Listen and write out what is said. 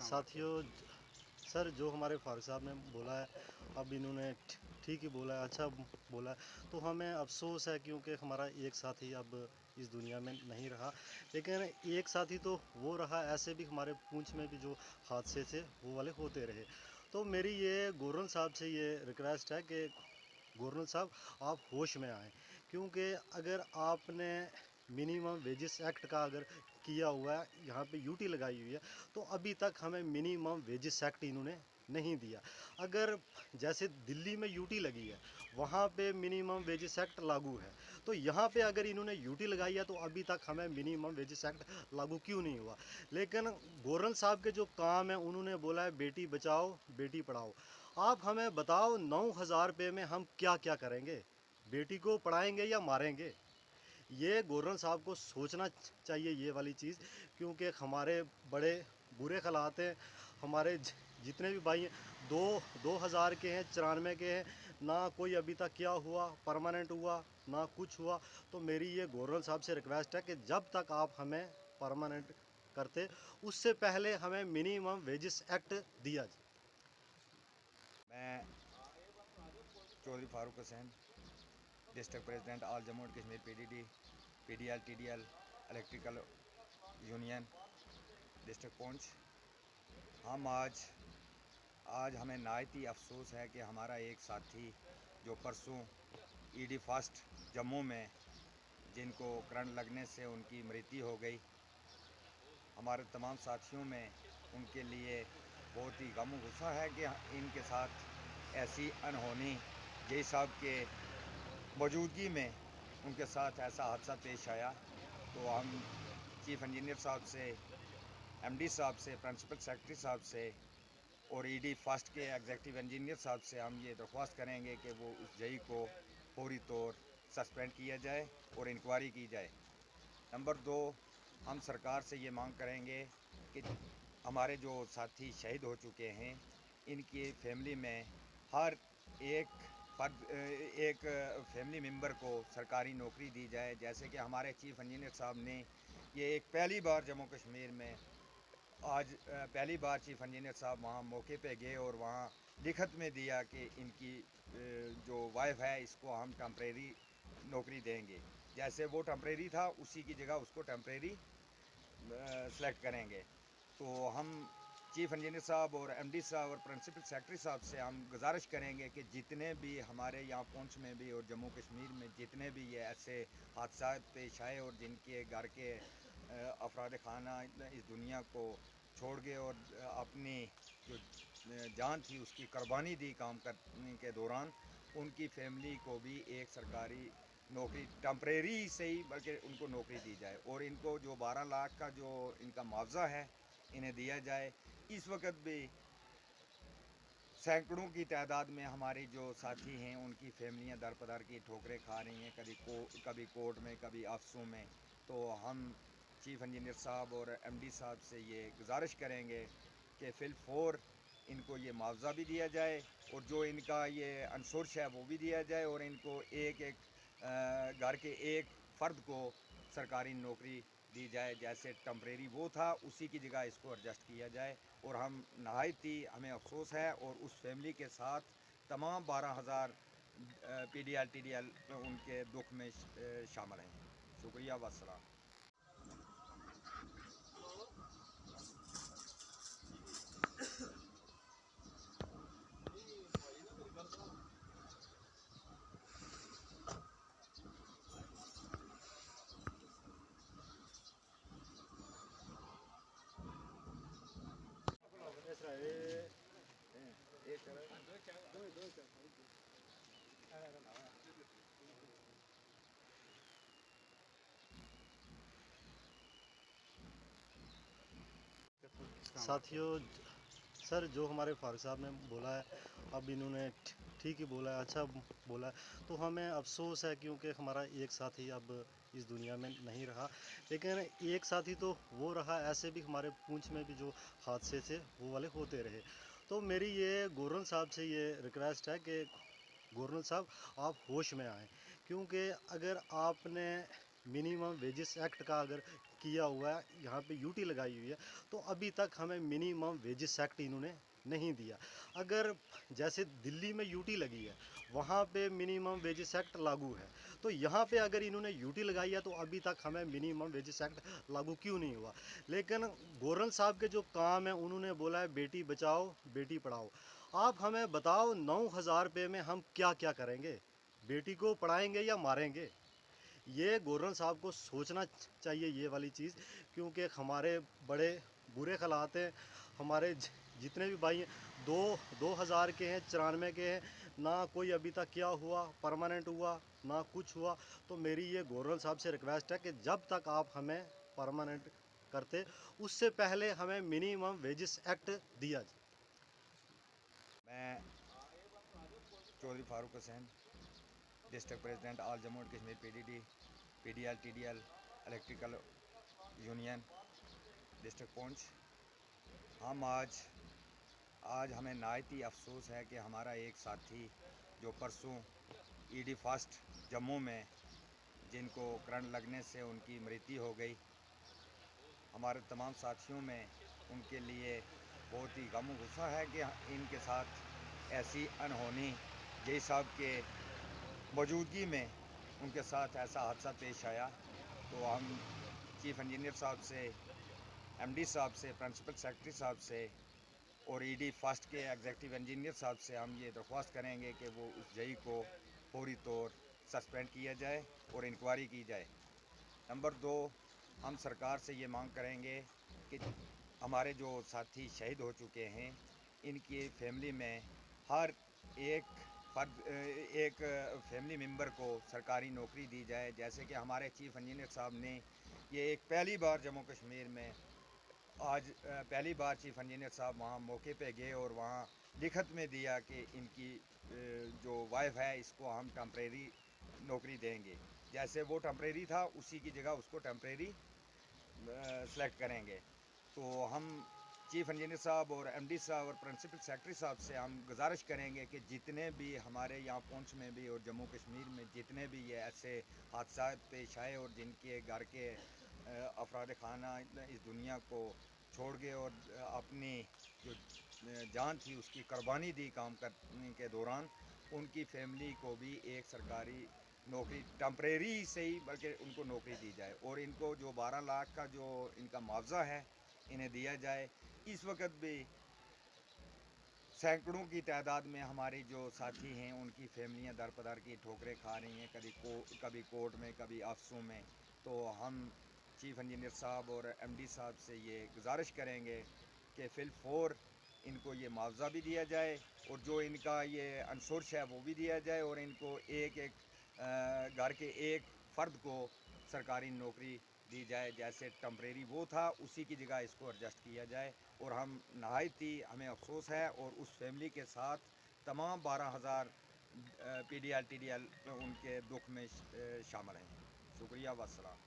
साथियों, सर जो हमारे फारूक साहब ने बोला है, अब इन्होंने ठीक ही बोला है, अच्छा बोला है। तो हमें अफसोस है क्योंकि हमारा एक साथी अब इस दुनिया में नहीं रहा। लेकिन एक साथी तो वो रहा, ऐसे भी हमारे पूंछ में भी जो हादसे थे वो वाले होते रहे। तो मेरी ये गवर्नर साहब से ये रिक्वेस्ट है कि गवर्नर साहब आप होश में आएँ, क्योंकि अगर आपने मिनिमम वेजेस एक्ट का अगर किया हुआ है, यहाँ पे यूटी लगाई हुई है, तो अभी तक हमें मिनिमम वेजेस एक्ट इन्होंने नहीं दिया। अगर जैसे दिल्ली में यूटी लगी है, वहाँ पे मिनिमम वेजेस एक्ट लागू है, तो यहाँ पे अगर इन्होंने यूटी लगाई है तो अभी तक हमें मिनिमम वेजेस एक्ट लागू क्यों नहीं हुआ। लेकिन गवर्नर साहब के जो काम है, उन्होंने बोला है बेटी बचाओ बेटी पढ़ाओ। आप हमें बताओ 9,000 रुपये में हम क्या क्या करेंगे, बेटी को पढ़ाएंगे या मारेंगे। ये गवर्नर साहब को सोचना चाहिए ये वाली चीज़, क्योंकि हमारे बड़े बुरे हालात हैं। हमारे जितने भी भाई हैं, 2000 के हैं, 94 के हैं, ना कोई अभी तक क्या हुआ परमानेंट हुआ, ना कुछ हुआ। तो मेरी ये गवर्नर साहब से रिक्वेस्ट है कि जब तक आप हमें परमानेंट करते, उससे पहले हमें मिनिमम वेजेस एक्ट दिया जाए। मैं Chaudhary Farooq Hussain, district president all Jammu and Kashmir PDD, PDL, TDL, electrical union, district Poonch. हम आज हमें नहायत ही अफसोस है कि हमारा एक साथी जो परसों ईडी फर्स्ट जम्मू में जिनको करंट लगने से उनकी मृत्यु हो गई, हमारे तमाम साथियों में उनके लिए बहुत ही गम गुस्सा है कि इनके साथ ऐसी अनहोनी जय साहब के मौजूदगी में उनके साथ ऐसा हादसा पेश आया। तो हम चीफ इंजीनियर साहब से, एमडी साहब से, प्रिंसिपल सेक्रेटरी साहब से और ईडी फर्स्ट के एग्जीक्यूटिव इंजीनियर साहब से हम ये दरख्वास्त करेंगे कि वो उस जई को फौरी तौर सस्पेंड किया जाए और इंक्वायरी की जाए। नंबर 2, हम सरकार से ये मांग करेंगे कि हमारे जो साथी शहीद हो चुके हैं, इनकी फैमिली में हर एक फैमिली मेंबर को सरकारी नौकरी दी जाए। जैसे कि हमारे चीफ इंजीनियर साहब ने ये एक पहली बार जम्मू कश्मीर में आज पहली बार चीफ इंजीनियर साहब वहाँ मौके पे गए और वहाँ लिखत में दिया कि इनकी जो वाइफ है इसको हम टेम्परेरी नौकरी देंगे। जैसे वो टेम्परेरी था उसी की जगह उसको टेम्परेरी सेलेक्ट करेंगे। तो हम चीफ इंजीनियर साहब और एमडी साहब और प्रिंसिपल सेक्रेटरी साहब से हम गुजारिश करेंगे कि जितने भी हमारे यहाँ पुंछ में भी और जम्मू कश्मीर में जितने भी ये ऐसे हादसा पेश आए और जिनके घर के अफराद खाना इस दुनिया को छोड़ गए और अपनी जो जान थी उसकी कुर्बानी दी काम करने के दौरान, उनकी फैमिली को भी एक सरकारी नौकरी टेम्परेरी से ही बल्कि उनको नौकरी दी जाए और इनको जो 12 लाख का जो इनका मुआवजा है इन्हें दिया जाए। इस वक्त भी सैकड़ों की तादाद में हमारे जो साथी हैं उनकी फैमिलियां दरपदर की ठोकरें खा रही हैं, कभी कोर्ट में, कभी ऑफिसों में। तो हम चीफ इंजीनियर साहब और एमडी साहब से ये गुजारिश करेंगे कि फिलफौर इनको ये मुआवजा भी दिया जाए और जो इनका ये अनसोर्स है वो भी दिया जाए और इनको एक एक घर के एक फ़र्द को सरकारी नौकरी दी जाए। जैसे टेम्परेरी वो था उसी की जगह इसको एडजस्ट किया जाए। और हम नहायत ही हमें अफसोस है और उस फैमिली के साथ तमाम 12,000 पीडीएल टीडीएल उनके दुख में शामिल हैं। शुक्रिया वस्सलाम। साथियों, सर जो हमारे फारूक साहब ने बोला है, अब इन्होंने ठीक ही बोला है, अच्छा बोला है। तो हमें अफसोस है क्योंकि हमारा एक साथी अब इस दुनिया में नहीं रहा। लेकिन एक साथी तो वो रहा, ऐसे भी हमारे पूंछ में भी जो हादसे थे वो वाले होते रहे। तो मेरी ये गवर्नर साहब से ये रिक्वेस्ट है कि गवर्नर साहब आप होश में आएँ, क्योंकि अगर आपने मिनिमम वेजेस एक्ट का अगर किया हुआ है, यहाँ पे यूटी लगाई हुई है, तो अभी तक हमें मिनिमम वेजेस एक्ट इन्होंने नहीं दिया। अगर जैसे दिल्ली में यूटी लगी है, वहाँ पे मिनिमम वेजेस एक्ट लागू है, तो यहाँ पे अगर इन्होंने यूटी लगाई है तो अभी तक हमें मिनिमम वेजेस एक्ट लागू क्यों नहीं हुआ। लेकिन गोरन साहब के जो काम है, उन्होंने बोला है बेटी बचाओ बेटी पढ़ाओ। आप हमें बताओ 9,000 रुपये में हम क्या क्या करेंगे, बेटी को पढ़ाएंगे या मारेंगे। ये गवर्नर साहब को सोचना चाहिए ये वाली चीज़, क्योंकि हमारे बड़े बुरे हालात हैं। हमारे जितने भी भाई हैं, 2000 के हैं, 94 के हैं, ना कोई अभी तक क्या हुआ परमानेंट हुआ, ना कुछ हुआ। तो मेरी ये गवर्नर साहब से रिक्वेस्ट है कि जब तक आप हमें परमानेंट करते, उससे पहले हमें मिनिमम वेजेस एक्ट दिया जाए। मैं Chaudhary Farooq Hussain, district president all Jammu and Kashmir PDD, PDL, TDL, electrical union, district Poonch. हम आज हमें नहायत ही अफसोस है कि हमारा एक साथी जो परसों ईडी फर्स्ट जम्मू में जिनको करंट लगने से उनकी मृत्यु हो गई, हमारे तमाम साथियों में उनके लिए बहुत ही गम गुस्सा है कि इनके साथ ऐसी अनहोनी जय साहब के मौजूदगी में उनके साथ ऐसा हादसा पेश आया। तो हम चीफ इंजीनियर साहब से, एमडी साहब से, प्रिंसिपल सेक्रेटरी साहब से और ईडी फर्स्ट के एग्जीक्यूटिव इंजीनियर साहब से हम ये दरख्वास्त करेंगे कि वो उस जई को फौरी तौर सस्पेंड किया जाए और इंक्वायरी की जाए। नंबर 2, हम सरकार से ये मांग करेंगे कि हमारे जो साथी शहीद हो चुके हैं, इनकी फैमिली में हर एक एक फैमिली मेंबर को सरकारी नौकरी दी जाए। जैसे कि हमारे चीफ इंजीनियर साहब ने ये एक पहली बार जम्मू कश्मीर में आज पहली बार चीफ इंजीनियर साहब वहाँ मौके पे गए और वहाँ लिखत में दिया कि इनकी जो वाइफ है इसको हम टेम्परेरी नौकरी देंगे। जैसे वो टेम्परेरी था उसी की जगह उसको टेम्परेरी सेलेक्ट करेंगे। तो हम चीफ इंजीनियर साहब और एमडी साहब और प्रिंसिपल सेक्रेटरी साहब से हम गुजारिश करेंगे कि जितने भी हमारे यहाँ पुंछ में भी और जम्मू कश्मीर में जितने भी ये ऐसे हादसा पेश आए और जिनके घर के अफराद खाना इस दुनिया को छोड़ गए और अपनी जो जान थी उसकी कुर्बानी दी काम करने के दौरान, उनकी फैमिली को भी एक सरकारी नौकरी टेम्परेरी से ही बल्कि उनको नौकरी दी जाए और इनको जो 12 लाख का जो इनका मुआवजा है इन्हें दिया जाए। इस वक्त भी सैकड़ों की तादाद में हमारे जो साथी हैं उनकी फैमिलियां दरपदर की ठोकरें खा रही हैं, कभी कोर्ट में, कभी ऑफिसों में। तो हम चीफ इंजीनियर साहब और एमडी साहब से ये गुजारिश करेंगे कि फिलफौर इनको ये मुआवजा भी दिया जाए और जो इनका ये अनसोर्स है वो भी दिया जाए और इनको एक एक घर के एक फ़र्द को सरकारी नौकरी दी जाए। जैसे टेम्परेरी वो था उसी की जगह इसको एडजस्ट किया जाए। और हम नहायत ही हमें अफसोस है और उस फैमिली के साथ तमाम 12,000 पीडीएल टीडीएल उनके दुख में शामिल हैं। शुक्रिया वस्सलाम।